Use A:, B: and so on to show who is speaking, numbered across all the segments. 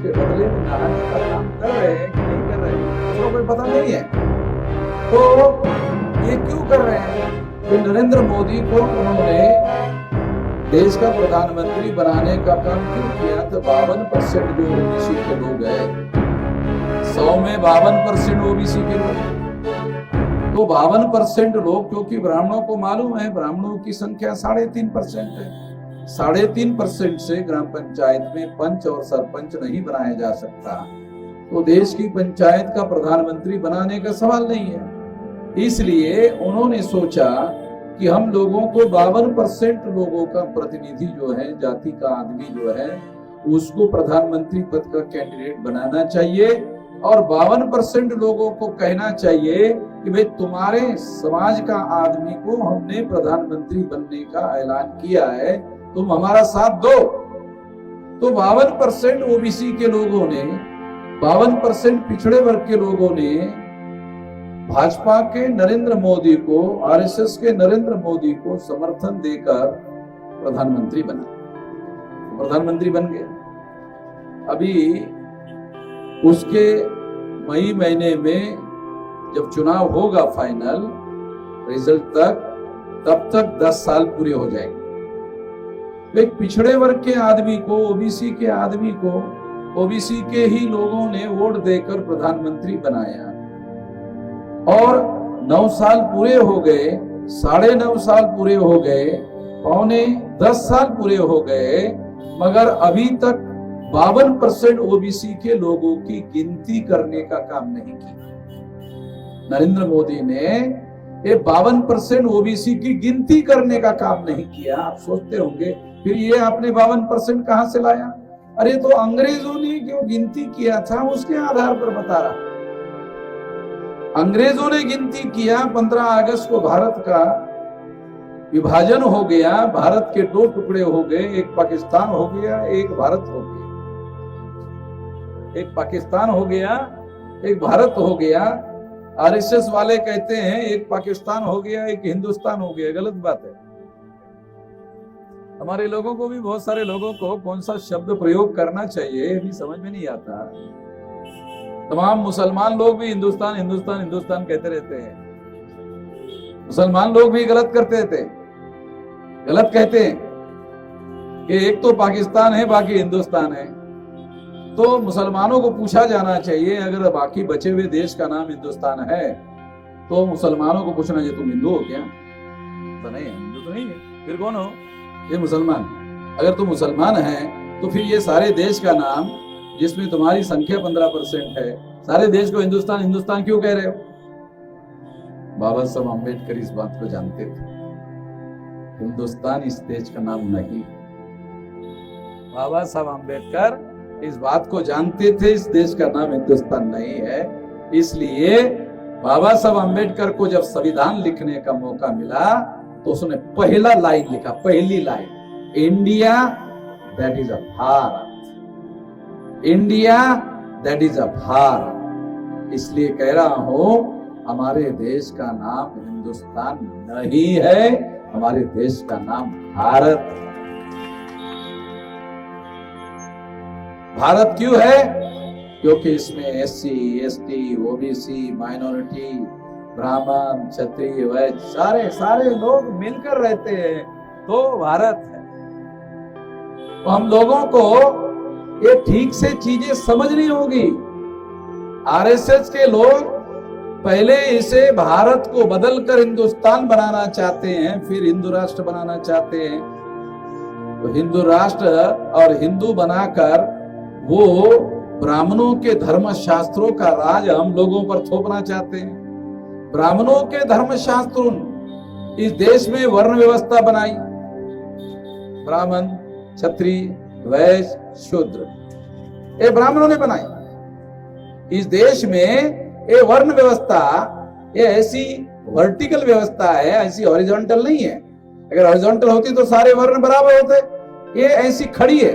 A: उसके बदले में नहाने का काम कर रहे हैं कि नहीं कर रहे हैं, उसको कोई पता नहीं है। तो ये क्यों कर रहे हैं कि नरेंद्र मोदी को उन्होंने देश का प्रधानमंत्री बनाने का काम क्यों किया? तो 52% जो ओबीसी के लोग हैं, 100 में 52% ओबीसी के लोग, तो 52% लोग, क्योंकि ब्राह्मणों को मालूम है ब्राह्मणों की संख्या 3.5% है, 3.5% से ग्राम पंचायत में पंच और सरपंच नहीं बनाया जा सकता, तो देश की पंचायत का प्रधानमंत्री बनाने का सवाल नहीं है। इसलिए उन्होंने सोचा कि हम लोगों को 52% लोगों का प्रतिनिधि जो है, जाति का आदमी जो है, उसको प्रधानमंत्री पद का कैंडिडेट बनाना चाहिए और 52% लोगों को कहना चाहिए कि भाई तुम्हारे समाज का आदमी को हमने प्रधानमंत्री बनने का ऐलान किया है, तुम हमारा साथ दो। तो 52% ओबीसी के लोगों ने, 52% पिछड़े वर्ग के लोगों ने भाजपा के नरेंद्र मोदी को, आरएसएस के नरेंद्र मोदी को समर्थन देकर प्रधानमंत्री बना, प्रधानमंत्री बन गए। अभी उसके मई महीने में जब चुनाव होगा फाइनल रिजल्ट तक, तब तक 10 साल पूरे हो जाएंगे। एक पिछड़े वर्ग के आदमी को, ओबीसी के आदमी को, ओबीसी के ही लोगों ने वोट देकर प्रधानमंत्री बनाया और 9 साल पूरे हो गए, 9.5 साल पूरे हो गए, 9.25 साल पूरे हो गए, मगर अभी तक 52% ओबीसी के लोगों की गिनती करने का काम नहीं किया। नरेंद्र मोदी ने ये 52% ओबीसी की गिनती करने का काम नहीं किया। आप सोचते होंगे फिर ये आपने 52% कहां से लाया? अरे तो अंग्रेजों ने जो गिनती किया था उसके आधार पर बता रहा। अंग्रेजों ने गिनती किया, 15 अगस्त को भारत का विभाजन हो गया, भारत के 2 टुकड़े हो गए, एक पाकिस्तान हो गया, एक भारत हो गया, एक पाकिस्तान हो गया, एक भारत हो गया। आरएसएस वाले कहते हैं एक पाकिस्तान हो गया, एक हिंदुस्तान हो गया। गलत बात है। हमारे लोगों को भी, बहुत सारे लोगों को कौन सा शब्द प्रयोग करना चाहिए अभी समझ में नहीं आता। तमाम मुसलमान लोग भी हिंदुस्तान हिंदुस्तान हिंदुस्तान कहते रहते हैं। मुसलमान लोग भी गलत करते थे, गलत कहते हैं कि एक तो पाकिस्तान है बाकी हिंदुस्तान है। तो मुसलमानों को पूछा जाना चाहिए, अगर बाकी बचे हुए देश का नाम हिंदुस्तान है तो मुसलमानों को पूछना चाहिए तुम हिंदू हो क्या? तो नहीं, हिंदू तो नहीं है, फिर कौन हो? ये मुसलमान। अगर तुम मुसलमान है तो फिर ये सारे देश का नाम, जिसमें तुम्हारी संख्या 15% है, सारे देश को हिंदुस्तान हिंदुस्तान क्यों कह रहे हो? बाबा साहब अम्बेडकर इस बात को जानते थे, हिंदुस्तान इस देश का नाम नहीं। बाबा साहब अम्बेडकर इस बात को जानते थे, इस देश का नाम हिंदुस्तान नहीं है। इसलिए बाबा साहब अम्बेडकर को जब संविधान लिखने का मौका मिला तो उसने पहला लाइन लिखा, पहली line, India that is a Bharat, India that is a Bharat. इसलिए कह रहा हूं हमारे देश का नाम हिंदुस्तान नहीं है, हमारे देश का नाम भारत। भारत क्यों है? क्योंकि इसमें एससी, एसटी, ओबीसी, माइनॉरिटी, ब्राह्मण, क्षत्रिय, वैश्य सारे लोग मिलकर रहते हैं, तो भारत है। तो हम लोगों को ये ठीक से चीजें समझनी होगी। आरएसएस के लोग पहले इसे भारत को बदलकर हिंदुस्तान बनाना चाहते हैं, फिर हिंदू राष्ट्र बनाना चाहते हैं। तो हिंदू राष्ट्र और हिंदू बनाकर वो ब्राह्मणों के धर्म शास्त्रों का राज हम लोगों पर थोपना चाहते हैं। ब्राह्मणों के धर्म शास्त्रों इस देश में वर्ण व्यवस्था बनाई, ब्राह्मण, क्षत्रिय, वैश्य, शूद्र, ये ब्राह्मणों ने बनाई। इस देश में ये वर्ण व्यवस्था, ये ऐसी वर्टिकल व्यवस्था है, ऐसी हॉरिजॉन्टल नहीं है। अगर हॉरिजॉन्टल होती तो सारे वर्ण बराबर होते। ये ऐसी खड़ी है,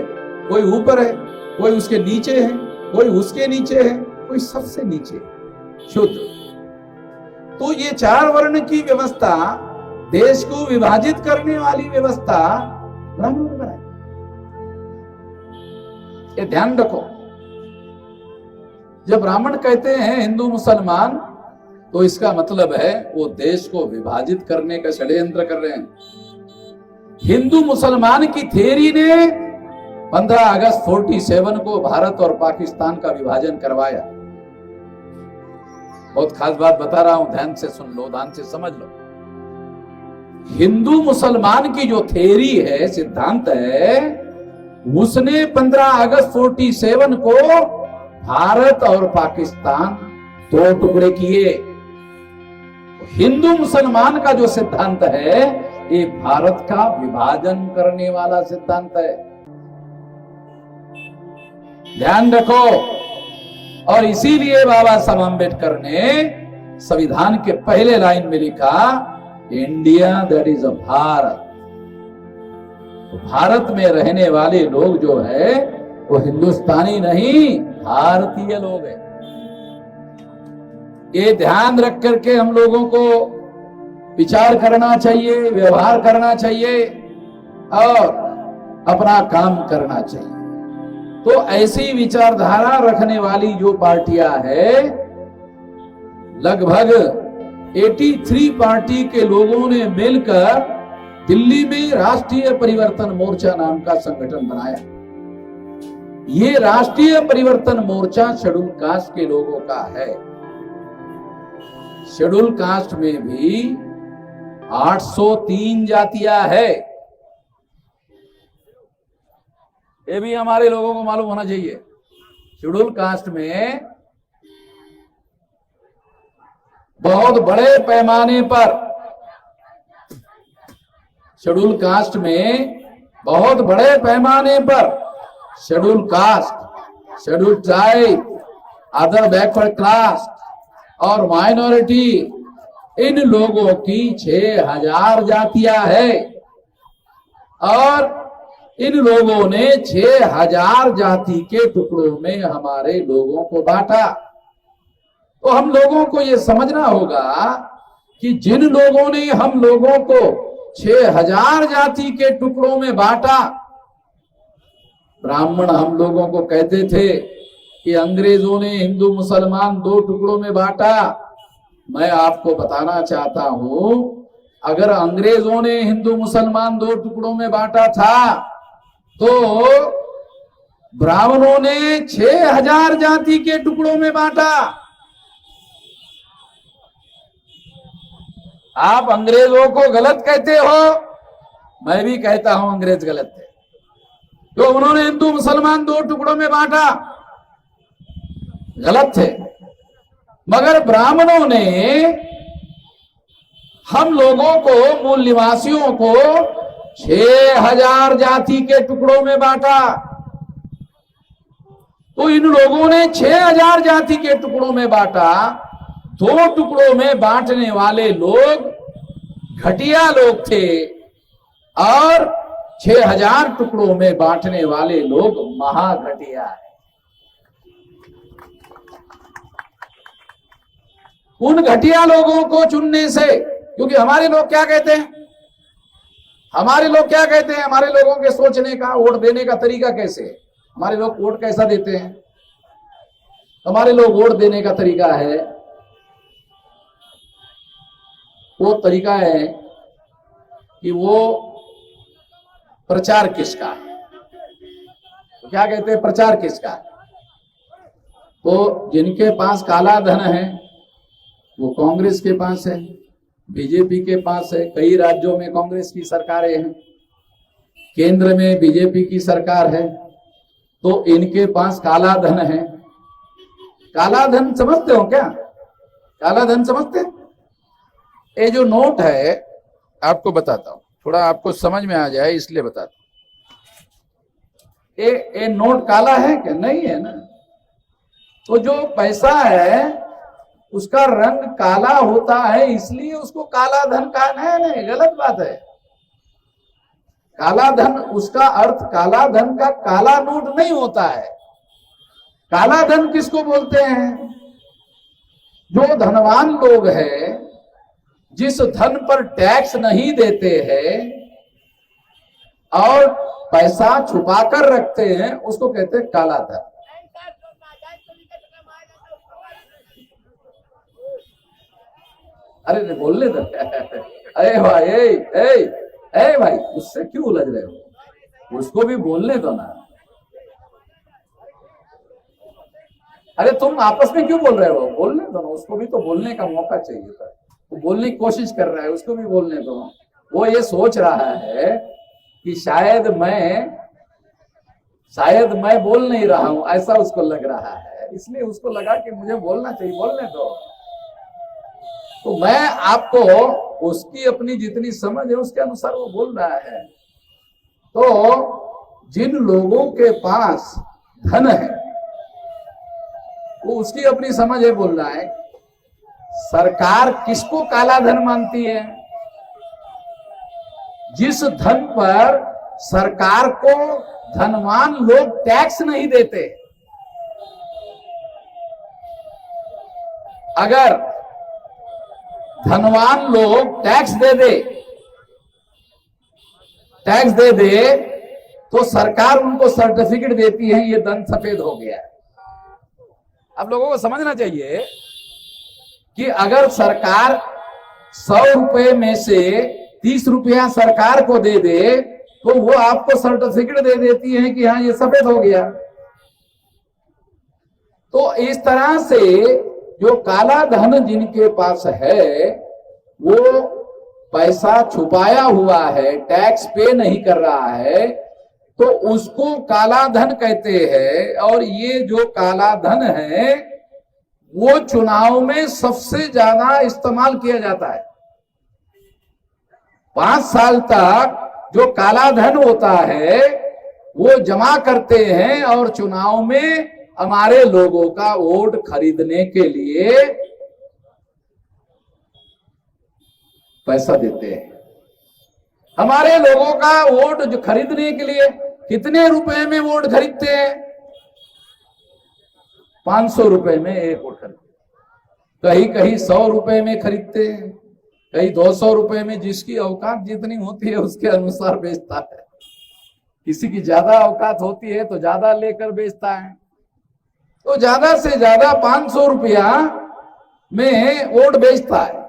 A: कोई ऊपर है, कोई उसके नीचे है, कोई उसके नीचे है, कोई सबसे नीचे, शूद्र। तो ये 4 वर्ण की व्यवस्था, देश को विभाजित करने वाली व्यवस्था ब्राह्मणों ने बनाई। ये ध्यान रखो। जब ब्राह्मण कहते हैं हिंदू मुसलमान, तो इसका मतलब है वो देश को विभाजित करने का षड्यंत्र कर रहे हैं। हिंदू मुसलमान की थ्योरी ने 15 अगस्त 47 को भारत और पाकिस्तान का विभाजन करवाया। बहुत खास बात बता रहा हूं, ध्यान से सुन लो, ध्यान से समझ लो। हिंदू मुसलमान की जो थ्योरी है, सिद्धांत है, उसने 15 अगस्त 47 को भारत और पाकिस्तान 2 टुकड़े किए। हिंदू मुसलमान का जो सिद्धांत है, ये भारत का विभाजन करने वाला सिद्धांत है। ध्यान रखो। और इसीलिए बाबा साहब अम्बेडकर ने संविधान के पहले लाइन में लिखा, India that is a Bharat. तो भारत में रहने वाले लोग जो है वो हिंदुस्तानी नहीं, भारतीय लोग हैं। ये ध्यान रख करके हम लोगों को विचार करना चाहिए, व्यवहार करना चाहिए और अपना काम करना चाहिए। तो ऐसी विचारधारा रखने वाली जो पार्टियां है, लगभग 83 पार्टी के लोगों ने मिलकर दिल्ली में राष्ट्रीय परिवर्तन मोर्चा नाम का संगठन बनाया। ये राष्ट्रीय परिवर्तन मोर्चा शेड्यूल कास्ट के लोगों का है। शेड्यूल कास्ट में भी 803 जातियां है। ये भी हमारे लोगों को मालूम होना चाहिए। शेड्यूल कास्ट में बहुत बड़े पैमाने पर, शेड्यूल कास्ट में बहुत बड़े पैमाने पर schedule caste, schedule tribe, other backward class और माइनॉरिटी, इन लोगों की 6000 जातियां है। और इन लोगों ने 6000 जाति के टुकड़ों में हमारे लोगों को बांटा। तो हम लोगों को यह समझना होगा कि जिन लोगों ने हम लोगों को 6000 जाति के टुकड़ों में बांटा, ब्राह्मण हम लोगों को कहते थे कि अंग्रेजों ने हिंदू मुसलमान 2 टुकड़ों में बांटा। मैं आपको बताना चाहता हूं, अगर अंग्रेजों ने हिंदू मुसलमान 2 टुकड़ों में बांटा था, तो ब्राह्मणों ने 6000 जाति के टुकड़ों में बांटा। आप अंग्रेजों को गलत कहते हो, मैं भी कहता हूं अंग्रेज गलत थे, तो उन्होंने हिंदू मुसलमान 2 टुकड़ों में बांटा, गलत थे। मगर ब्राह्मणों ने हम लोगों को, मूल निवासियों को 6000 जाति के टुकड़ों में बांटा। तो इन लोगों ने 6000 जाति के टुकड़ों में बांटा। 2 टुकड़ों में बांटने वाले लोग घटिया लोग थे और 6000 टुकड़ों में बांटने वाले लोग महाघटिया है। उन घटिया लोगों को चुनने से, क्योंकि हमारे लोग क्या कहते हैं, हमारे लोग क्या कहते हैं, हमारे लोगों के सोचने का, वोट देने का तरीका कैसे है, हमारे लोग वोट कैसा देते हैं। हमारे लोग वोट देने का तरीका है, वो तरीका है कि वो प्रचार किसका, क्या कहते हैं, प्रचार किसका। तो जिनके पास काला धन है वो कांग्रेस के पास है, बीजेपी के पास है। कई राज्यों में कांग्रेस की सरकारें हैं, केंद्र में बीजेपी की सरकार है, तो इनके पास काला धन है। काला धन समझते हो क्या, काला धन समझते? ये जो नोट है, आपको बताता हूं, थोड़ा आपको समझ में आ जाए इसलिए बताता हूं। ये नोट काला है क्या? नहीं है ना। तो जो पैसा है उसका रंग काला होता है, इसलिए उसको काला धन कहा। नहीं, गलत बात है। काला धन, उसका अर्थ काला धन का काला नोट नहीं होता है। काला धन किसको बोलते हैं? जो धनवान लोग हैं, जिस धन पर टैक्स नहीं देते हैं और पैसा छुपा कर रखते हैं, उसको कहते हैं काला धन। अरे नहीं बोलने दो। अरे भाई ए भाई, उससे क्यों उलझ रहे हो, उसको भी बोलने दो ना। अरे तुम आपस में क्यों बोल रहे हो, बोलने दो ना, उसको भी तो बोलने का मौका चाहिए था। वो बोलने की कोशिश कर रहा है, उसको भी बोलने दो। वो ये सोच रहा है कि शायद मैं बोल नहीं रहा हूं, ऐसा उसको लग रहा है, इसलिए उसको लगा कि मुझे बोलना चाहिए, बोलने दो। तो मैं आपको उसकी अपनी जितनी समझ है उसके अनुसार वो बोल रहा है। तो जिन लोगों के पास धन है वो उसकी अपनी समझ है बोल रहा है। सरकार किसको काला धन मानती है? जिस धन पर सरकार को धनवान लोग टैक्स नहीं देते। अगर धनवान लोग टैक्स दे दे तो सरकार उनको सर्टिफिकेट देती है, ये धन सफेद हो गया। आप लोगों को समझना चाहिए कि अगर सरकार 100 रुपए में से 30 रुपया सरकार को दे दे तो वो आपको सर्टिफिकेट दे देती है कि हाँ ये सफेद हो गया। तो इस तरह से जो काला धन जिनके पास है वो पैसा छुपाया हुआ है, टैक्स पे नहीं कर रहा है, तो उसको काला धन कहते हैं। और ये जो काला धन है वो चुनाव में सबसे ज्यादा इस्तेमाल किया जाता है। 5 साल तक जो काला धन होता है वो जमा करते हैं और चुनाव में हमारे लोगों का वोट खरीदने के लिए पैसा देते हैं। हमारे लोगों का वोट जो खरीदने के लिए कितने रुपए में वोट खरीदते हैं? 500 रुपए में एक वोट खरीदते, कहीं 100 रुपए में खरीदते हैं, कहीं 200 रुपए में, जिसकी औकात जितनी होती है उसके अनुसार बेचता है। किसी की ज्यादा औकात होती है तो ज्यादा लेकर बेचता है। तो ज्यादा से ज्यादा 500 रुपया में वोट बेचता है।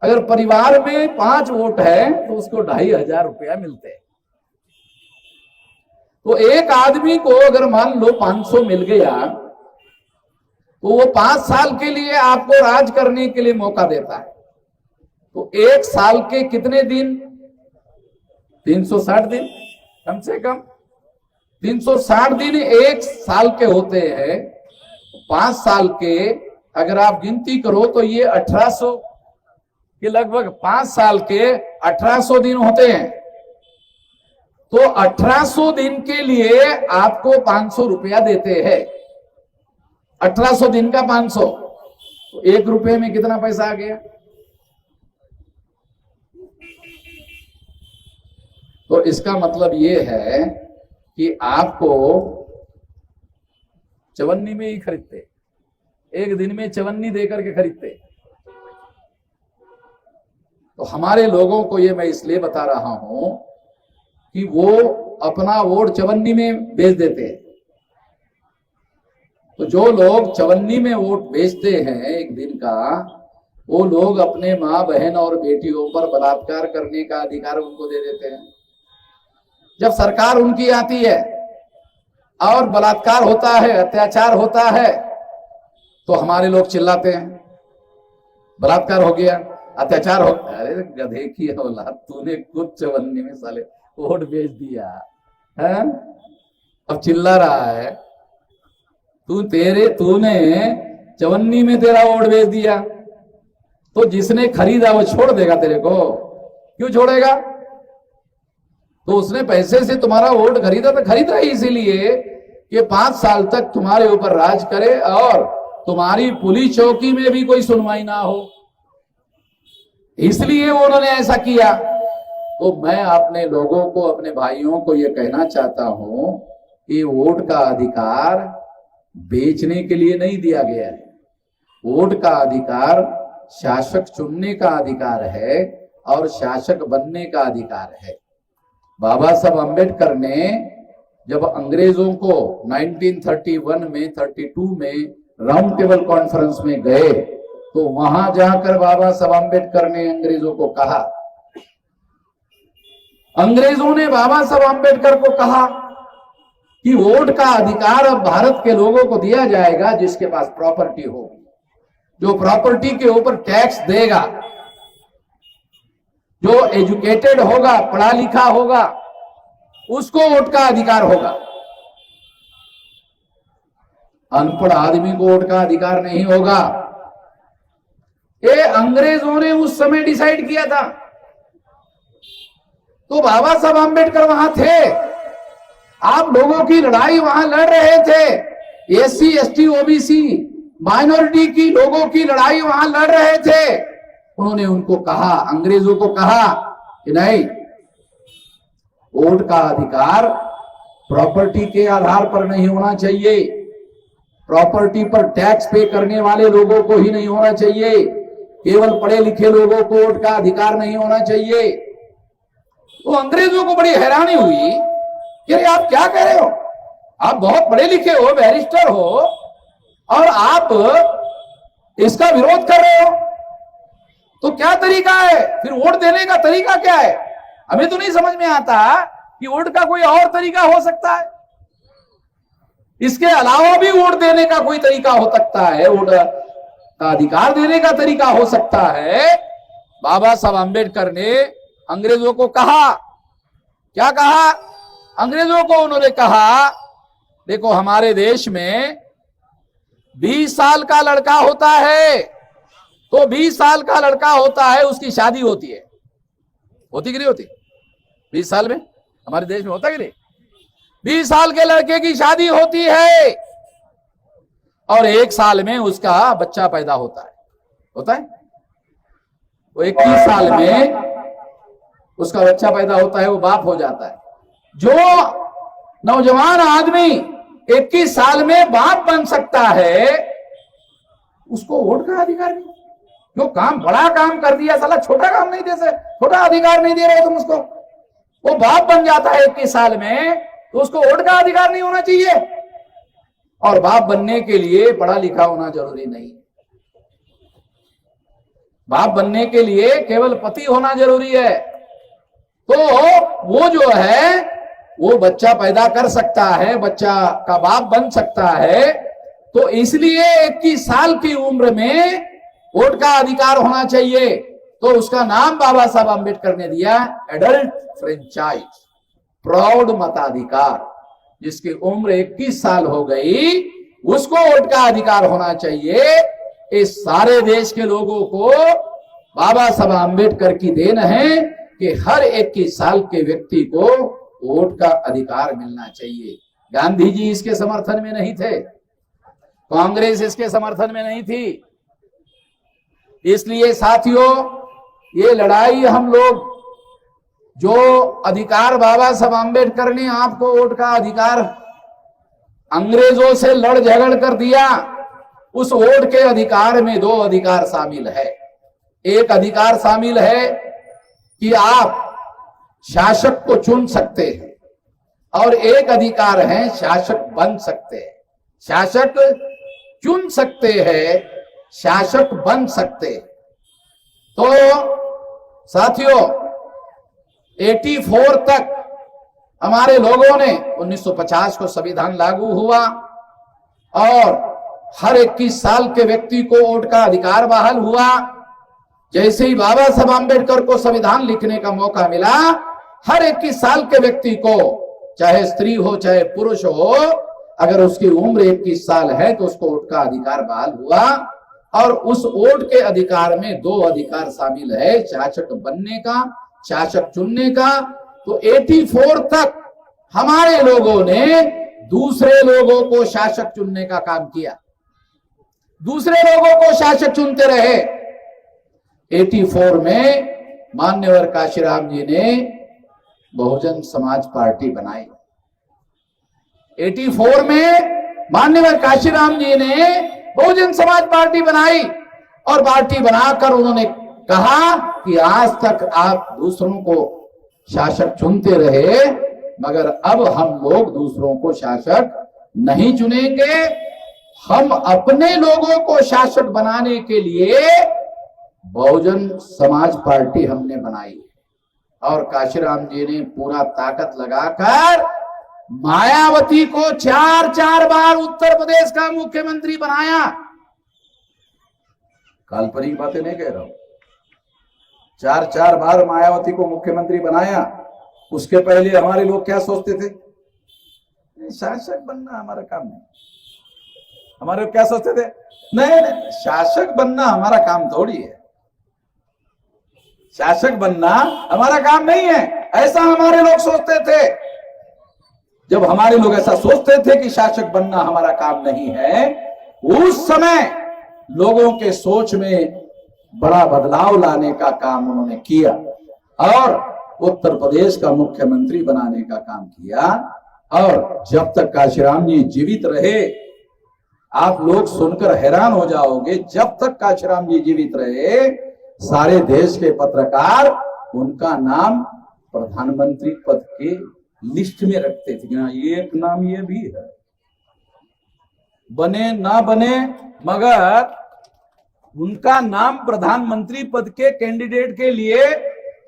A: अगर परिवार में 5 वोट है तो उसको 2500 रुपया मिलते हैं। तो एक आदमी को अगर मान लो 500 मिल गया तो वो 5 साल के लिए आपको राज करने के लिए मौका देता है। तो 1 साल के कितने दिन? 360 दिन, कम से कम 360 दिन 1 साल के होते हैं। 5 साल के अगर आप गिनती करो तो ये 1800 के लगभग 5 साल के 1800 दिन होते हैं। तो 1800 दिन के लिए आपको 500 रुपया देते हैं। 1800 दिन का 500 तो 1 रुपये में कितना पैसा आ गया? तो इसका मतलब ये है कि आपको चवन्नी में ही खरीदते, एक दिन में चवन्नी देकर के खरीदते। तो हमारे लोगों को ये मैं इसलिए बता रहा हूं कि वो अपना वोट चवन्नी में बेच देते हैं। तो जो लोग चवन्नी में वोट बेचते हैं एक दिन का, वो लोग अपने माँ बहन और बेटियों पर बलात्कार करने का अधिकार उनको दे देते हैं। जब सरकार उनकी आती है और बलात्कार होता है, अत्याचार होता है, तो हमारे लोग चिल्लाते हैं बलात्कार हो गया, अत्याचार हो। अरे गधे की औलाद, तूने खुद चवन्नी में साले वोट बेच दिया है, अब चिल्ला रहा है। तूने चवन्नी में तेरा वोट बेच दिया तो जिसने खरीदा वो छोड़ देगा तेरे को? क्यों छोड़ेगा? तो उसने पैसे से तुम्हारा वोट खरीदा, तो खरीदा ही इसीलिए कि 5 साल तक तुम्हारे ऊपर राज करे और तुम्हारी पुलिस चौकी में भी कोई सुनवाई ना हो, इसलिए उन्होंने ऐसा किया। तो मैं अपने लोगों को, अपने भाइयों को यह कहना चाहता हूं कि वोट का अधिकार बेचने के लिए नहीं दिया गया है। वोट का अधिकार शासक चुनने का अधिकार है और शासक बनने का अधिकार है। बाबा साहब अम्बेडकर ने जब अंग्रेजों को 1931 में 32 में राउंड टेबल कॉन्फ्रेंस में गए तो वहां जाकर बाबा साहब आम्बेडकर ने अंग्रेजों को कहा, अंग्रेजों ने बाबा साहब आम्बेडकर को कहा कि वोट का अधिकार अब भारत के लोगों को दिया जाएगा जिसके पास प्रॉपर्टी होगी, जो प्रॉपर्टी के ऊपर टैक्स देगा, जो एजुकेटेड होगा, पढ़ा लिखा होगा, उसको वोट का अधिकार होगा। अनपढ़ आदमी को वोट का अधिकार नहीं होगा। ये अंग्रेजों ने उस समय डिसाइड किया था। तो बाबा साहब आम्बेडकर वहां थे, आप लोगों की लड़ाई वहां लड़ रहे थे, एससी एसटी ओबीसी माइनॉरिटी की लोगों की लड़ाई वहां लड़ रहे थे। उन्होंने उनको कहा, अंग्रेजों को कहा कि नहीं, वोट का अधिकार प्रॉपर्टी के आधार पर नहीं होना चाहिए, प्रॉपर्टी पर टैक्स पे करने वाले लोगों को ही नहीं होना चाहिए, केवल पढ़े लिखे लोगों को वोट का अधिकार नहीं होना चाहिए। तो अंग्रेजों को बड़ी हैरानी हुई कि अरे आप क्या कह रहे हो, आप बहुत पढ़े लिखे हो, बैरिस्टर हो, और आप इसका विरोध कर रहे हो, तो क्या तरीका है, फिर वोट देने का तरीका क्या है? हमें तो नहीं समझ में आता कि वोट का कोई और तरीका हो सकता है, इसके अलावा भी वोट देने का कोई तरीका हो सकता है, वोट का अधिकार देने का तरीका हो सकता है। बाबा साहब आम्बेडकर ने अंग्रेजों को कहा, क्या कहा? अंग्रेजों को उन्होंने कहा, देखो हमारे देश में 20 साल का लड़का होता है, तो 20 साल का लड़का होता है, उसकी शादी होती है, होती कि नहीं होती? 20 साल में हमारे देश में होता कि नहीं? 20 साल के लड़के की शादी होती है और 1 साल में उसका बच्चा पैदा होता है, होता है? वो 21 साल में उसका बच्चा पैदा होता है, वो बाप हो जाता है। जो नौजवान आदमी 21 साल में बाप बन सकता है, उसको वोट का अधिकार नहीं। जो काम बड़ा काम कर दिया, साला छोटा काम नहीं दे सकते, छोटा अधिकार नहीं दे रहे तुम उसको, वो बाप बन जाता है 21 साल में, तो उसको वोट का अधिकार नहीं होना चाहिए। और बाप बनने के लिए पढ़ा लिखा होना जरूरी नहीं, बाप बनने के लिए केवल पति होना जरूरी है। तो वो जो है वो बच्चा पैदा कर सकता है, बच्चा का बाप बन सकता है। तो इसलिए 21 साल की उम्र में वोट का अधिकार होना चाहिए। तो उसका नाम बाबा साहब आम्बेडकर ने दिया एडल्ट फ्रेंचाइज, प्रौढ़ मताधिकार। जिसकी उम्र 21 साल हो गई उसको वोट का अधिकार होना चाहिए। इस सारे देश के लोगों को बाबा साहब आम्बेडकर की देन है कि हर 21 साल के व्यक्ति को वोट का अधिकार मिलना चाहिए। गांधी जी इसके समर्थन में नहीं थे, कांग्रेस इसके समर्थन में नहीं थी। इसलिए साथियों, ये लड़ाई हम लोग, जो अधिकार बाबा साहब आम्बेडकर ने आपको वोट का अधिकार अंग्रेजों से लड़ झगड़ कर दिया, उस वोट के अधिकार में 2 अधिकार शामिल है। एक अधिकार शामिल है कि आप शासक को चुन सकते हैं, और एक अधिकार है शासक बन सकते हैं। शासक चुन सकते हैं, शासक बन सकते हैं। तो साथियों, 84 तक हमारे लोगों ने, 1950 को संविधान लागू हुआ और हर 21 साल के व्यक्ति को वोट का अधिकार बहाल हुआ। जैसे ही बाबा साहब आम्बेडकर को संविधान लिखने का मौका मिला, हर 21 साल के व्यक्ति को, चाहे स्त्री हो चाहे पुरुष हो, अगर उसकी उम्र 21 साल है तो उसको वोट का अधिकार बहाल हुआ। और उस वोट के अधिकार में 2 अधिकार शामिल है, शासक बनने का, शासक चुनने का। तो 84 तक हमारे लोगों ने दूसरे लोगों को शासक चुनने का काम किया, दूसरे लोगों को शासक चुनते रहे। 84 में मान्यवर काशीराम जी ने बहुजन समाज पार्टी बनाई। 84 में मान्यवर काशीराम जी ने बहुजन समाज पार्टी बनाई, और पार्टी बनाकर उन्होंने कहा कि आज तक आप दूसरों को शासक चुनते रहे, मगर अब हम लोग दूसरों को शासक नहीं चुनेंगे, हम अपने लोगों को शासक बनाने के लिए बहुजन समाज पार्टी हमने बनाई और काशीराम जी ने पूरा ताकत लगाकर मायावती को 4 बार उत्तर प्रदेश का मुख्यमंत्री बनाया। काल्पनिक बातें नहीं कह रहा हूं। 4 बार मायावती को मुख्यमंत्री बनाया। उसके पहले हमारे लोग क्या सोचते थे? शासक बनना हमारा काम नहीं। हमारे लोग क्या सोचते थे? नहीं, शासक बनना हमारा काम थोड़ी है, शासक बनना हमारा काम नहीं है, ऐसा हमारे लोग सोचते थे। जब हमारे लोग ऐसा सोचते थे कि शासक बनना हमारा काम नहीं है, उस समय लोगों के सोच में बड़ा बदलाव लाने का काम उन्होंने किया और उत्तर प्रदेश का मुख्यमंत्री बनाने का काम किया। और जब तक काशीराम जी जीवित रहे, आप लोग सुनकर हैरान हो जाओगे, जब तक काशीराम जी जीवित रहे सारे देश के पत्रकार उनका नाम प्रधानमंत्री पद के लिस्ट में रखते थे। एक नाम ये भी है, बने ना बने मगर उनका नाम प्रधानमंत्री पद के कैंडिडेट के लिए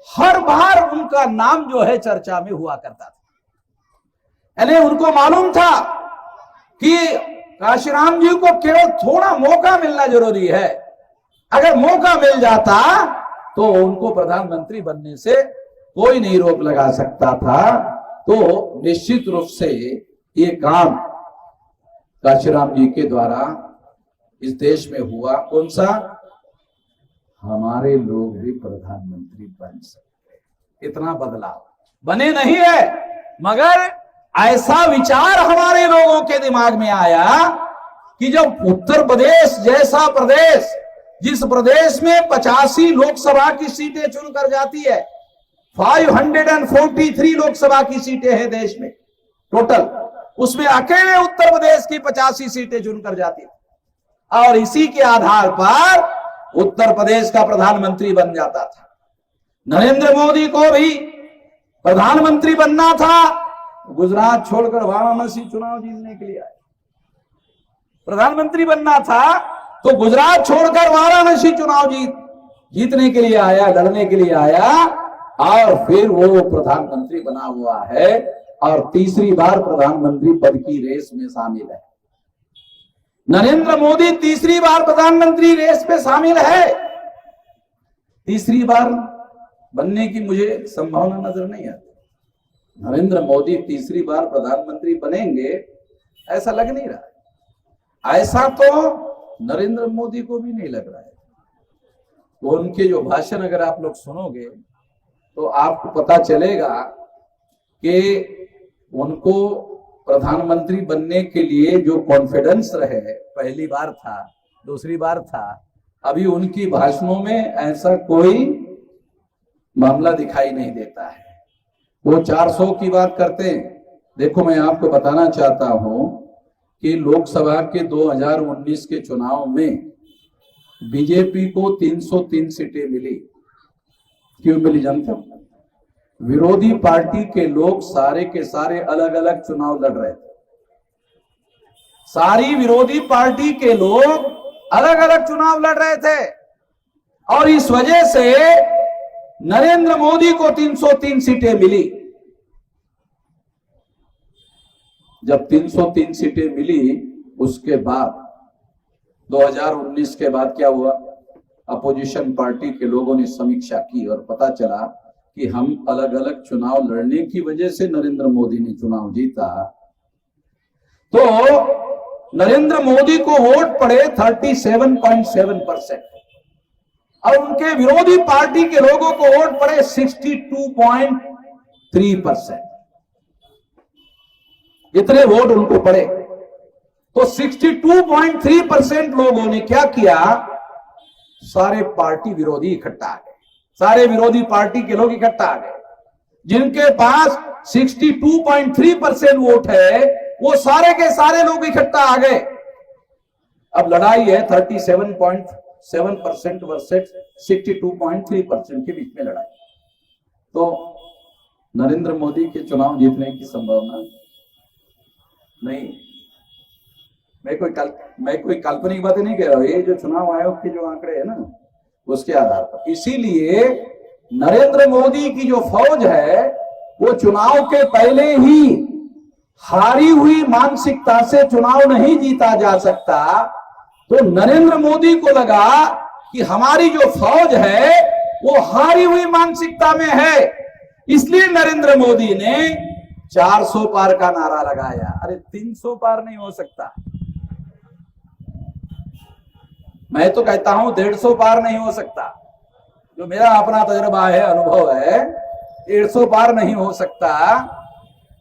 A: हर बार उनका नाम जो है चर्चा में हुआ करता था। यानी उनको मालूम था कि काशीराम जी को केवल थोड़ा मौका मिलना जरूरी है। अगर मौका मिल जाता तो उनको प्रधानमंत्री बनने से कोई नहीं रोक लगा सकता था। तो निश्चित रूप से ये काम काशीराम जी के द्वारा इस देश में हुआ। कौन सा? हमारे लोग भी प्रधानमंत्री बन सकते। इतना बदलाव बने नहीं है, मगर ऐसा विचार हमारे लोगों के दिमाग में आया कि जब उत्तर प्रदेश जैसा प्रदेश, जिस प्रदेश में 85 लोकसभा की सीटें चुनकर जाती है, 543 लोकसभा की सीटें हैं देश में टोटल, उसमें अकेले उत्तर प्रदेश की 85 सीटें चुनकर जाती है और इसी के आधार पर उत्तर प्रदेश का प्रधानमंत्री बन जाता था। नरेंद्र मोदी को भी प्रधानमंत्री बनना था, गुजरात छोड़कर वाराणसी चुनाव जीतने के लिए आए। प्रधानमंत्री बनना था तो गुजरात छोड़कर वाराणसी चुनाव जीतने के लिए आया, लड़ने के लिए आया और फिर वो प्रधानमंत्री बना हुआ है और तीसरी बार प्रधानमंत्री पद की रेस में शामिल है। नरेंद्र मोदी तीसरी बार प्रधानमंत्री रेस में शामिल है। तीसरी बार बनने की मुझे संभावना नजर नहीं आती। नरेंद्र मोदी तीसरी बार प्रधानमंत्री बनेंगे ऐसा लग नहीं रहा है। ऐसा तो नरेंद्र मोदी को भी नहीं लग रहा है। तो उनके जो भाषण अगर आप लोग सुनोगे तो आपको पता चलेगा कि उनको प्रधानमंत्री बनने के लिए जो कॉन्फिडेंस रहे, पहली बार था, दूसरी बार था, अभी उनकी भाषणों में ऐसा कोई मामला दिखाई नहीं देता है। वो 400 की बात करते हैं। देखो, मैं आपको बताना चाहता हूं कि लोकसभा के 2019 के चुनाव में बीजेपी को 303 सीटें मिली। क्यों मिली जानते हो? विरोधी पार्टी के लोग सारे के सारे अलग अलग चुनाव लड़ रहे थे। सारी विरोधी पार्टी के लोग अलग अलग चुनाव लड़ रहे थे और इस वजह से नरेंद्र मोदी को 303 सीटें मिली। जब 303 सीटें मिली, उसके बाद 2019 के बाद क्या हुआ? अपोजिशन पार्टी के लोगों ने समीक्षा की और पता चला कि हम अलग अलग चुनाव लड़ने की वजह से नरेंद्र मोदी ने चुनाव जीता। तो नरेंद्र मोदी को वोट पड़े 37.7% और उनके विरोधी पार्टी के लोगों को वोट पड़े 62.3%। इतने वोट उनको पड़े। तो 62.3% लोगों ने क्या किया? सारे पार्टी विरोधी इकट्ठा आ गए। सारे विरोधी पार्टी के लोग इकट्ठा आ गए। जिनके पास 62.3% वोट है, वो सारे के सारे लोग इकट्ठा आ गए। अब लड़ाई है 37.7% वर्सेस 62.3% के बीच में लड़ाई। तो नरेंद्र मोदी के चुनाव जीतने की संभावना नहीं। मैं कोई काल्पनिक बातें नहीं कह रहा हूं, ये जो चुनाव आयोग के जो आंकड़े है ना उसके आधार पर। इसीलिए नरेंद्र मोदी की जो फौज है वो चुनाव के पहले ही हारी हुई मानसिकता से चुनाव नहीं जीता जा सकता। तो नरेंद्र मोदी को लगा कि हमारी जो फौज है वो हारी हुई मानसिकता में है, इसलिए नरेंद्र मोदी ने 400 पार का नारा लगाया। अरे 300 पार नहीं हो सकता, मैं तो कहता हूं 150 पार नहीं हो सकता। जो मेरा अपना तजुर्बा है, अनुभव है, 150 पार नहीं हो सकता।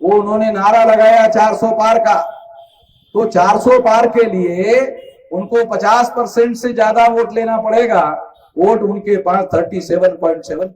A: वो उन्होंने नारा लगाया 400 पार का, तो 400 पार के लिए उनको 50% से ज्यादा वोट लेना पड़ेगा। वोट उनके पास 37.7%